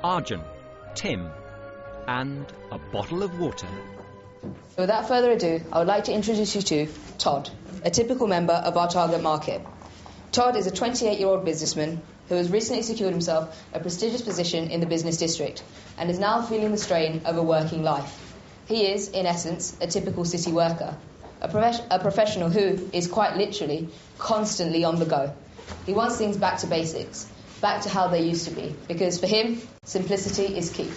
Arjun, Tim, and a bottle of water. Without further ado, I would like to introduce you to Todd, a typical member of our target market. Todd is a 28-year-old businessman who has recently secured himself a prestigious position in the business district and is now feeling the strain of a working life. He is, in essence, a typical city worker, a professional who is quite literally constantly on the go. He wants things back to basics, back to how they used to be, because for him, simplicity is key.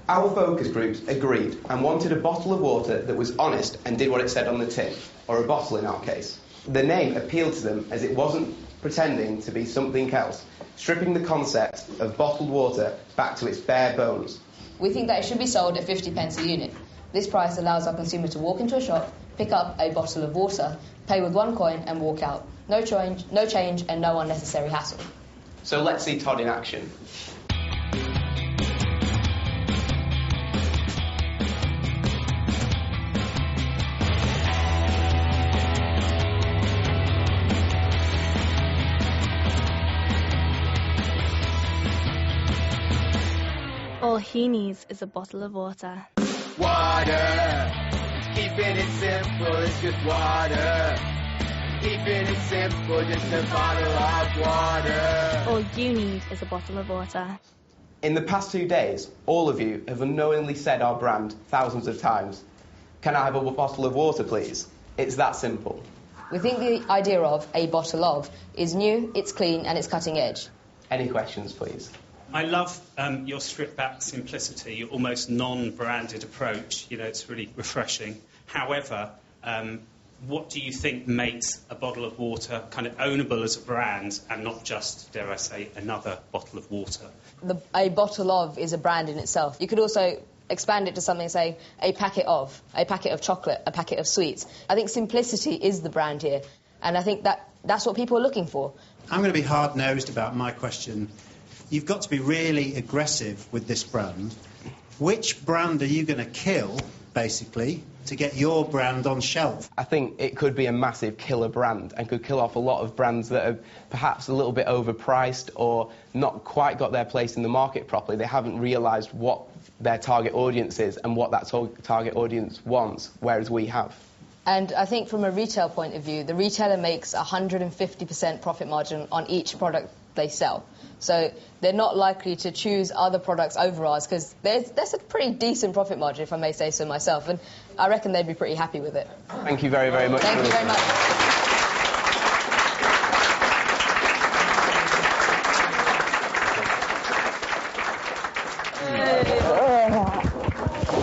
Our focus groups agreed and wanted a bottle of water that was honest and did what it said on the tin, or a bottle in our case. The name appealed to them as it wasn't pretending to be something else, stripping the concept of bottled water back to its bare bones. We think that it should be sold at 50 pence a unit. This price allows our consumer to walk into a shop, pick up a bottle of water, pay with £1 and walk out. No change and no unnecessary hassle. So let's see Todd in action. All he needs is a bottle of water. Water, keeping it simple, it's just water. Keeping it simple, just a bottle of water. All you need is a bottle of water. In the past 2 days, all of you have unknowingly said our brand thousands of times. Can I have a bottle of water, please? It's that simple. We think the idea of a bottle of is new, it's clean and it's cutting edge. Any questions, please? I love your stripped-back simplicity, your almost non-branded approach. You know, it's really refreshing. However, what do you think makes a bottle of water kind of ownable as a brand and not just, dare I say, another bottle of water? A bottle of is a brand in itself. You could also expand it to something, say, a packet of chocolate, a packet of sweets. I think simplicity is the brand here, and I think that's what people are looking for. I'm going to be hard-nosed about my question. You've got to be really aggressive with this brand. Which brand are you going to kill, basically, to get your brand on shelf? I think it could be a massive killer brand and could kill off a lot of brands that are perhaps a little bit overpriced or not quite got their place in the market properly. They haven't realised what their target audience is and what that target audience wants, whereas we have. And I think from a retail point of view, the retailer makes 150% profit margin on each product they sell. So they're not likely to choose other products over ours because there's a pretty decent profit margin, if I may say so myself, and I reckon they'd be pretty happy with it. Thank you very, very much. Thank you very much.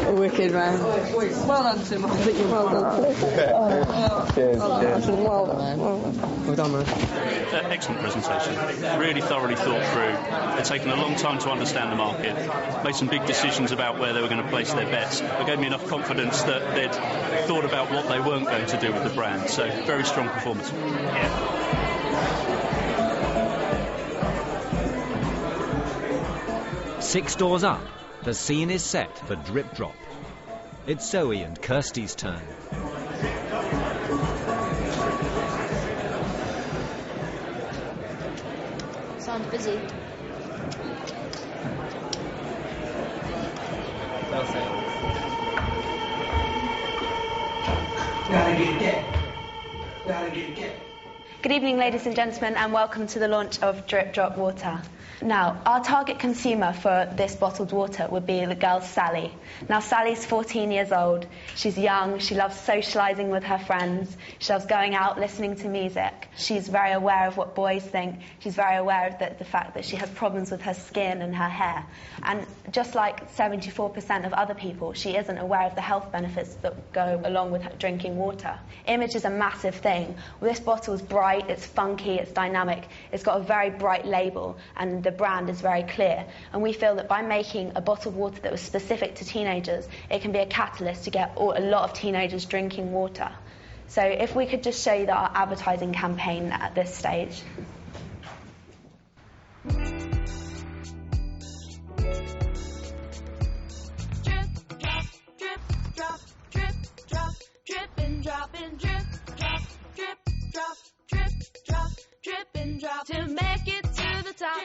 Wicked, man. Well done, Tim. Well done. Cheers. Well done, man. Well done, man. Excellent presentation. Really thoroughly thought through. They'd taken a long time to understand the market, made some big decisions about where they were going to place their bets. It gave me enough confidence that they'd thought about what they weren't going to do with the brand. So, very strong performance. Yeah. 6 doors up, the scene is set for Drip Drop. It's Zoe and Kirsty's turn. Sounds busy. Good evening, ladies and gentlemen, and welcome to the launch of Drip Drop Water. Now, our target consumer for this bottled water would be the girl Sally. Now, Sally's 14 years old. She's young. She loves socialising with her friends. She loves going out, listening to music. She's very aware of what boys think. She's very aware of the fact that she has problems with her skin and her hair. And just like 74% of other people, she isn't aware of the health benefits that go along with drinking water. Image is a massive thing. Well, this bottle is bright, it's funky, it's dynamic. It's got a very bright label, and the brand is very clear, and we feel that by making a bottled water that was specific to teenagers, it can be a catalyst to get a lot of teenagers drinking water. So if we could just show you our advertising campaign at this stage. To make it to the top,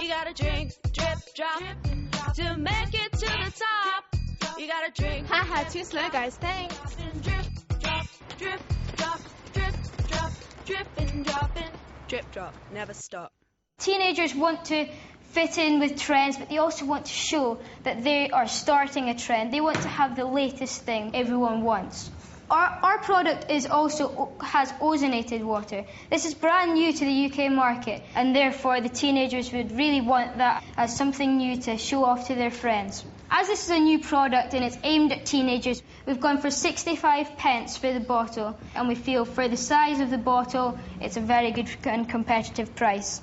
you gotta drink, drip, drop. drop. To make it to the top, you gotta drink. Haha, too slow, guys. Thanks. Drip, drop, drip, drop, drip, drop, drip and dropping. Drip drop, never stop. Teenagers want to fit in with trends, but they also want to show that they are starting a trend. They want to have the latest thing everyone wants. Our product has ozonated water. This is brand new to the UK market, and therefore the teenagers would really want that as something new to show off to their friends. As this is a new product and it's aimed at teenagers, we've gone for 65p for the bottle, and we feel for the size of the bottle, it's a very good and competitive price.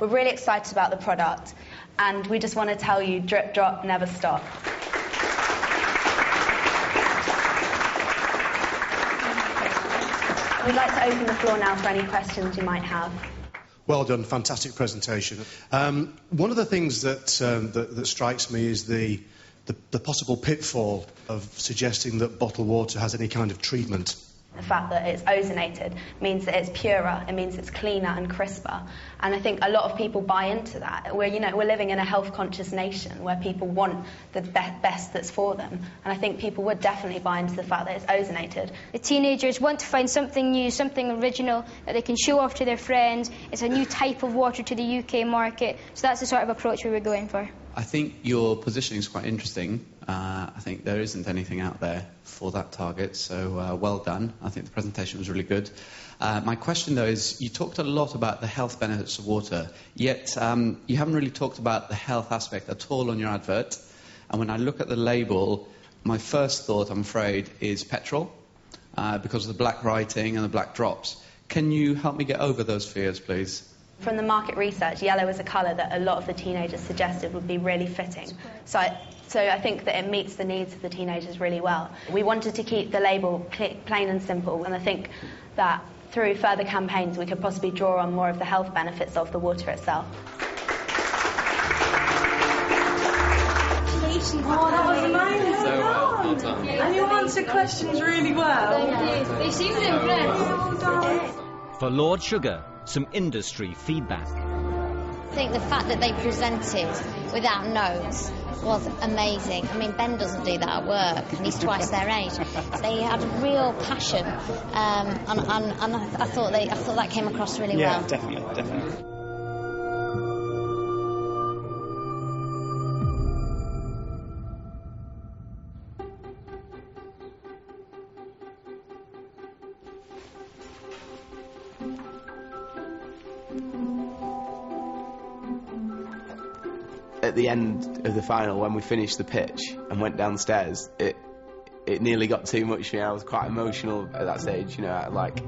We're really excited about the product, and we just want to tell you, drip drop, never stop. We'd like to open the floor now for any questions you might have. Well done, fantastic presentation. One of the things that strikes me is the possible pitfall of suggesting that bottled water has any kind of treatment. The fact that it's ozonated means that it's purer, it means it's cleaner and crisper. And I think a lot of people buy into that. We're living in a health-conscious nation where people want the best that's for them. And I think people would definitely buy into the fact that it's ozonated. The teenagers want to find something new, something original that they can show off to their friends. It's a new type of water to the UK market. So that's the sort of approach we were going for. I think your positioning is quite interesting. I think there isn't anything out there for that target, so well done. I think the presentation was really good. My question, though, is you talked a lot about the health benefits of water, yet you haven't really talked about the health aspect at all on your advert. And when I look at the label, my first thought, I'm afraid, is petrol, because of the black writing and the black drops. Can you help me get over those fears, please? From the market research, yellow is a colour that a lot of the teenagers suggested would be really fitting. So I think that it meets the needs of the teenagers really well. We wanted to keep the label plain and simple, and I think that through further campaigns we could possibly draw on more of the health benefits of the water itself. Oh, that was amazing. So well done. And you answered questions really well. They did. They seemed impressed. For Lord Sugar, some industry feedback. I think the fact that they presented without notes was amazing. I mean, Ben doesn't do that at work, and he's twice their age. They had a real passion, and I thought that came across really well. Yeah, definitely. At the end of the final, when we finished the pitch and went downstairs, it nearly got too much for me. I was quite emotional at that stage, like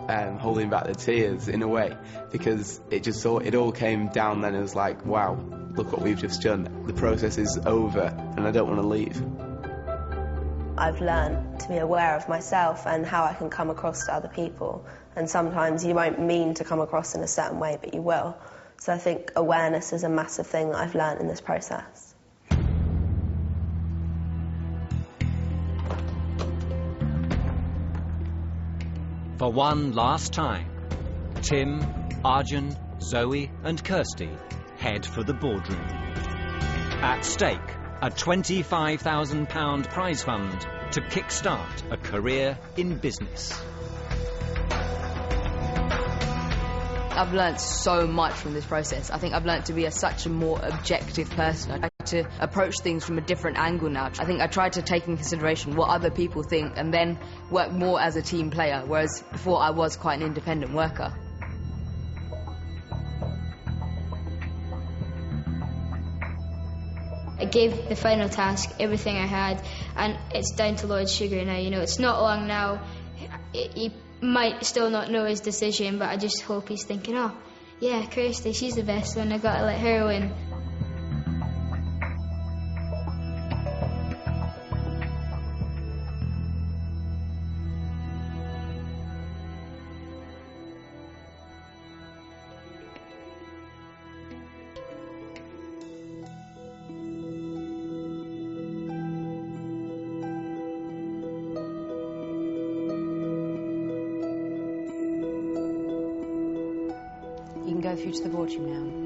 holding back the tears in a way, because it all came down then. It was like, wow, look what we've just done. The process is over and I don't want to leave. I've learned to be aware of myself and how I can come across to other people, and sometimes you won't mean to come across in a certain way, but you will. So I think awareness is a massive thing that I've learned in this process. For one last time, Tim, Arjun, Zoe and Kirsty head for the boardroom. At stake, a £25,000 prize fund to kickstart a career in business. I've learnt so much from this process. I think I've learnt to be such a more objective person. I try to approach things from a different angle now. I think I try to take in consideration what other people think and then work more as a team player, whereas before I was quite an independent worker. I gave the final task everything I had, and it's down to Lord Sugar now. It's not long now. He might still not know his decision, but I just hope he's thinking, oh, yeah, Kirsty, she's the best one, I gotta let her win. You can go through to the boardroom now.